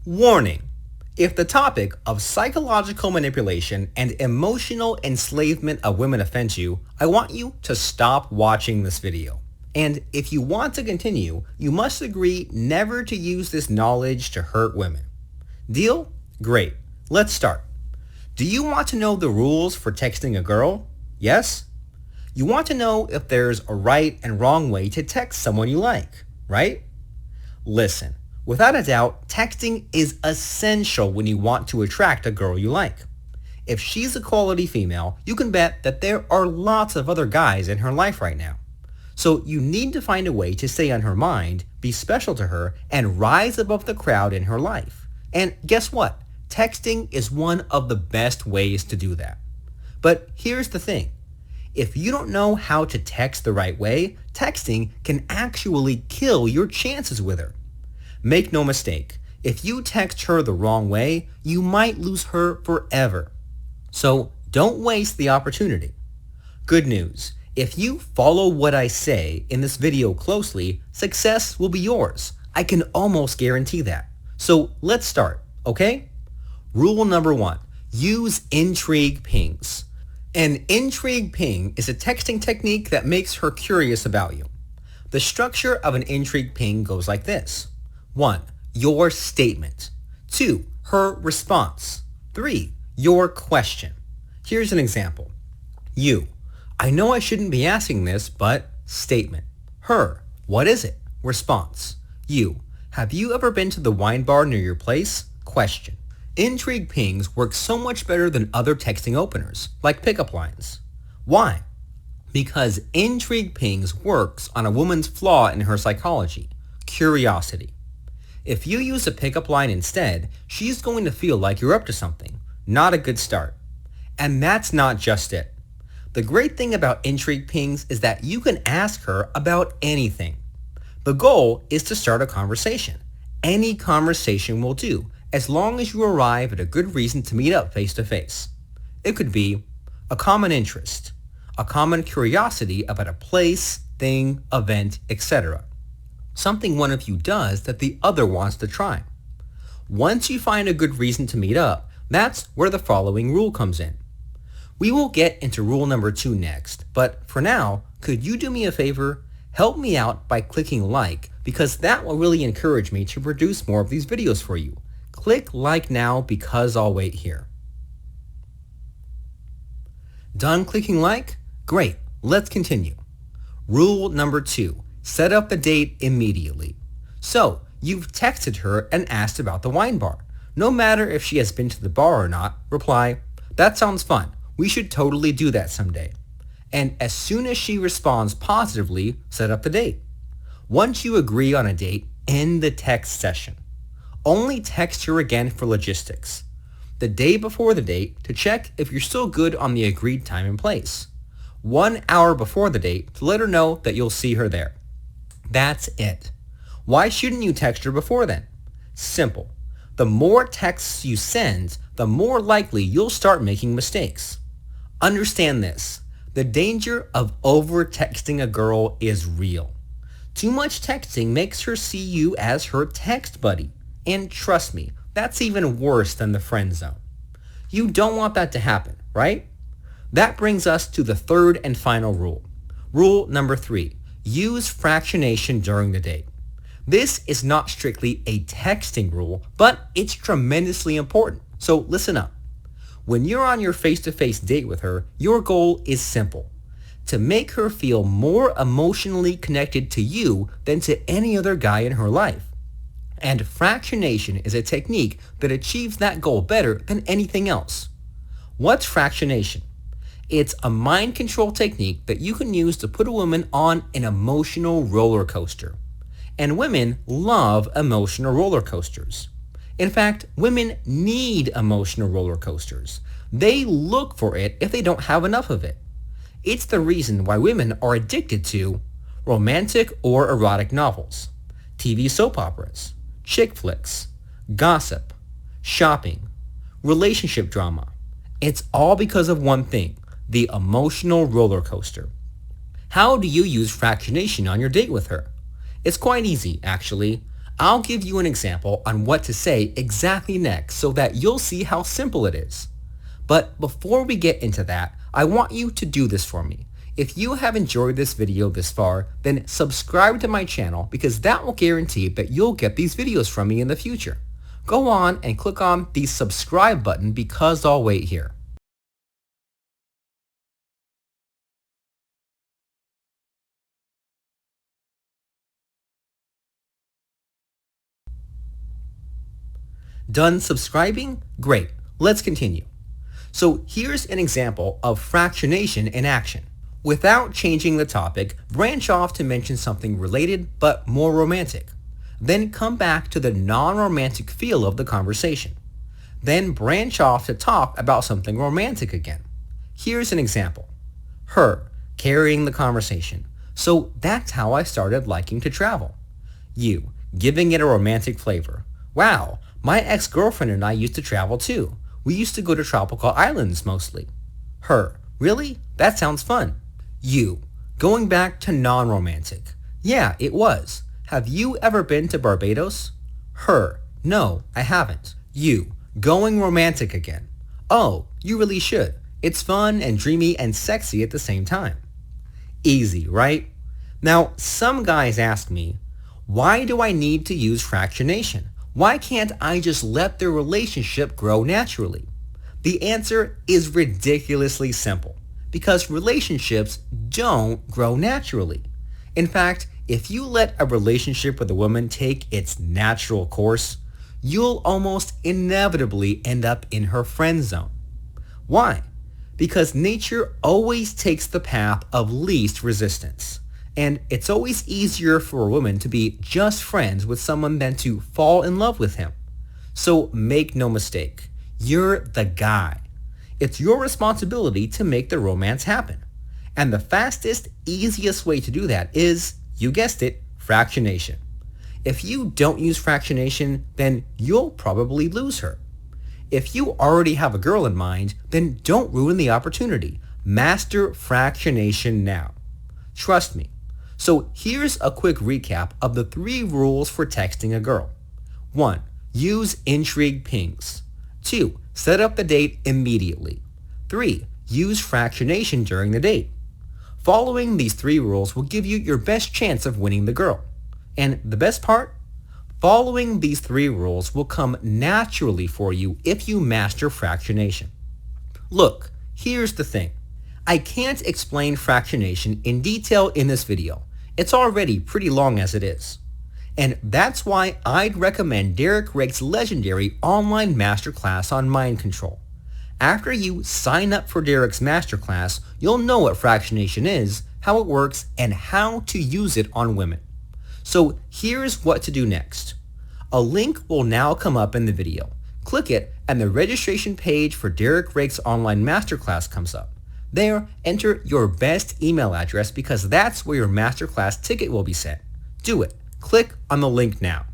Warning! If the topic of psychological manipulation and emotional enslavement of women offends you, I want you to stop watching this video. And if you want to continue, you must agree never to use this knowledge to hurt women. Deal? Great. Let's start. Do you want to know the rules for texting a girl? Yes? You want to know if there's a right and wrong way to text someone you like, right? Listen. Without a doubt, texting is essential when you want to attract a girl you like. If she's a quality female, you can bet that there are lots of other guys in her life right now. So you need to find a way to stay on her mind, be special to her, and rise above the crowd in her life. And guess what? Texting is one of the best ways to do that. But here's the thing. If you don't know how to text the right way, texting can actually kill your chances with her. Make no mistake, if you text her the wrong way, you might lose her forever. So don't waste the opportunity. Good news, if you follow what I say in this video closely, success will be yours. I can almost guarantee that. So let's start, okay? Rule number 1, use intrigue pings. An intrigue ping is a texting technique that makes her curious about you. The structure of an intrigue ping goes like this. 1. Your statement. 2. Her response. 3. Your question. Here's an example. You. I know I shouldn't be asking this, but statement. Her. What is it? Response. You. Have you ever been to the wine bar near your place? Question. Intrigue pings work so much better than other texting openers, like pickup lines. Why? Because intrigue pings works on a woman's flaw in her psychology, curiosity. If you use a pickup line instead, she's going to feel like you're up to something. Not a good start. And that's not just it. The great thing about intrigue pings is that you can ask her about anything. The goal is to start a conversation. Any conversation will do, as long as you arrive at a good reason to meet up face to face. It could be a common interest, a common curiosity about a place, thing, event, etc. Something one of you does that the other wants to try. Once you find a good reason to meet up, that's where the following rule comes in. We will get into rule number 2 next, but for now, could you do me a favor? Help me out by clicking like, because that will really encourage me to produce more of these videos for you. Click like now because I'll wait here. Done clicking like? Great, let's continue. Rule number 2. Set up the date immediately. So, you've texted her and asked about the wine bar. No matter if she has been to the bar or not, reply, that sounds fun. We should totally do that someday. And as soon as she responds positively, set up the date. Once you agree on a date, end the text session. Only text her again for logistics. The day before the date to check if you're still good on the agreed time and place. 1 hour before the date to let her know that you'll see her there. That's it. Why shouldn't you text her before then? Simple. The more texts you send, the more likely you'll start making mistakes. Understand this. The danger of over-texting a girl is real. Too much texting makes her see you as her text buddy. And trust me, that's even worse than the friend zone. You don't want that to happen, right? That brings us to the third and final rule. Rule number 3. Use fractionation during the date. This is not strictly a texting rule, but it's tremendously important. So listen up. When you're on your face-to-face date with her, your goal is simple. To make her feel more emotionally connected to you than to any other guy in her life. And fractionation is a technique that achieves that goal better than anything else. What's fractionation? It's a mind control technique that you can use to put a woman on an emotional roller coaster. And women love emotional roller coasters. In fact, women need emotional roller coasters. They look for it if they don't have enough of it. It's the reason why women are addicted to romantic or erotic novels, TV soap operas, chick flicks, gossip, shopping, relationship drama. It's all because of one thing, the emotional roller coaster. How do you use fractionation on your date with her? It's quite easy, actually. I'll give you an example on what to say exactly next so that you'll see how simple it is. But before we get into that, I want you to do this for me. If you have enjoyed this video this far, then subscribe to my channel because that will guarantee that you'll get these videos from me in the future. Go on and click on the subscribe button because I'll wait here. Done subscribing? Great. Let's continue. So here's an example of fractionation in action. Without changing the topic, branch off to mention something related but more romantic. Then come back to the non-romantic feel of the conversation. Then branch off to talk about something romantic again. Here's an example. Her, carrying the conversation. So that's how I started liking to travel. You, giving it a romantic flavor. Wow, my ex-girlfriend and I used to travel too. We used to go to tropical islands mostly. Her, really? That sounds fun. You, going back to non-romantic. Yeah, it was. Have you ever been to Barbados? Her, no, I haven't. You, going romantic again. Oh, you really should. It's fun and dreamy and sexy at the same time. Easy, right? Now, some guys ask me, why do I need to use fractionation? Why can't I just let the relationship grow naturally? The answer is ridiculously simple, because relationships don't grow naturally. In fact, if you let a relationship with a woman take its natural course, you'll almost inevitably end up in her friend zone. Why? Because nature always takes the path of least resistance. And it's always easier for a woman to be just friends with someone than to fall in love with him. So make no mistake, you're the guy. It's your responsibility to make the romance happen. And the fastest, easiest way to do that is, you guessed it, fractionation. If you don't use fractionation, then you'll probably lose her. If you already have a girl in mind, then don't ruin the opportunity. Master fractionation now. Trust me. So here's a quick recap of the 3 rules for texting a girl. 1. Use Intrigue pings. 2. Set up the date immediately. 3. Use fractionation during the date. Following these 3 rules will give you your best chance of winning the girl. And the best part? Following these 3 rules will come naturally for you if you master fractionation. Look, here's the thing. I can't explain fractionation in detail in this video. It's already pretty long as it is. And that's why I'd recommend Derek Rake's legendary online masterclass on mind control. After you sign up for Derek's masterclass, you'll know what fractionation is, how it works, and how to use it on women. So here's what to do next. A link will now come up in the video. Click it and the registration page for Derek Rake's online masterclass comes up. There, enter your best email address because that's where your masterclass ticket will be sent. Do it. Click on the link now.